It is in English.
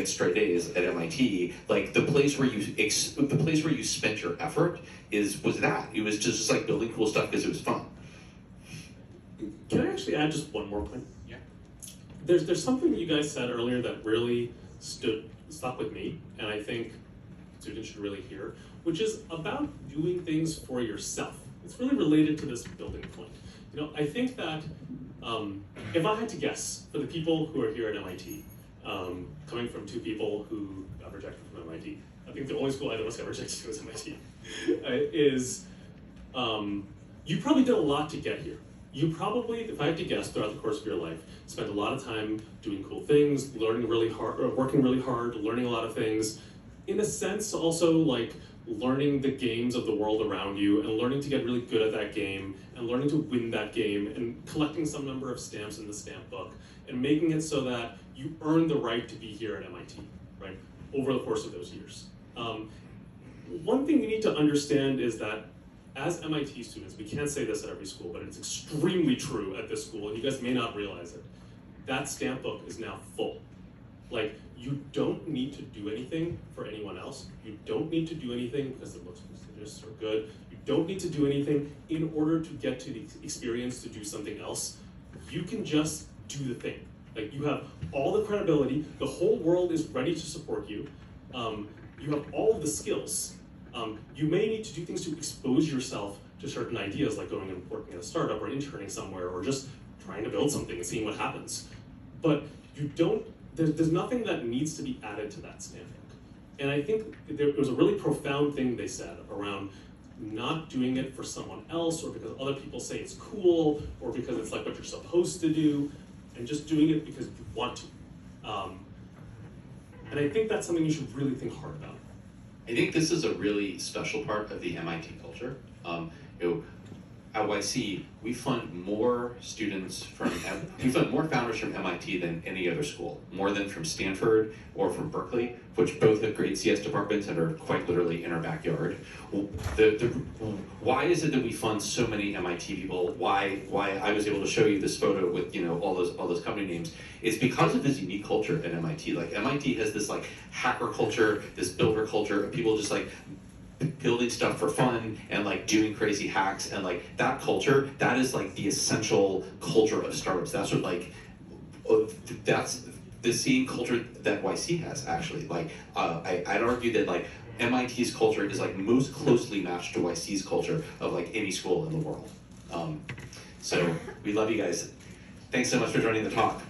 get straight A's at MIT, like the place where you spent your effort was that. It was just like building cool stuff because it was fun. Can I actually add just one more point? Yeah. There's something you guys said earlier that really stuck with me, and I think students should really hear, which is about doing things for yourself. It's really related to this building point. You know, I think that if I had to guess, for the people who are here at MIT, coming from two people who got rejected from MIT, I think the only school either of us got rejected to was MIT, you probably did a lot to get here. You probably, if I had to guess, throughout the course of your life, spent a lot of time doing cool things, learning really hard, or working really hard, learning a lot of things. In a sense, also like learning the games of the world around you and learning to get really good at that game and learning to win that game and collecting some number of stamps in the stamp book and making it so that you earn the right to be here at MIT, right, over the course of those years. One thing you need to understand is that as MIT students, we can't say this at every school, but it's extremely true at this school, and you guys may not realize it. That stamp book is now full. Like, you don't need to do anything for anyone else. You don't need to do anything because it looks prestigious or good. You don't need to do anything in order to get to the experience to do something else. You can just do the thing. Like, you have all the credibility, the whole world is ready to support you. You have all of the skills. You may need to do things to expose yourself to certain ideas, like going and working at a startup or interning somewhere or just trying to build something and seeing what happens. But you don't, there's nothing that needs to be added to that stamp book. And I think there was a really profound thing they said around not doing it for someone else or because other people say it's cool or because it's like what you're supposed to do, and just doing it because you want to. And I think that's something you should really think hard about. I think this is a really special part of the MIT culture. At YC, we fund more founders from MIT than any other school, more than from Stanford or from Berkeley, which both have great CS departments and are quite literally in our backyard. Why is it that we fund so many MIT people? Why I was able to show you this photo with all those company names? It's because of this unique culture at MIT. Like MIT has this like hacker culture, this builder culture of people just like building stuff for fun and like doing crazy hacks, and like that culture, that is like the essential culture of startups. That's what that's the same culture that YC has actually. Like I'd argue that like MIT's culture is like most closely matched to YC's culture of like any school in the world. So we love you guys. Thanks so much for joining the talk.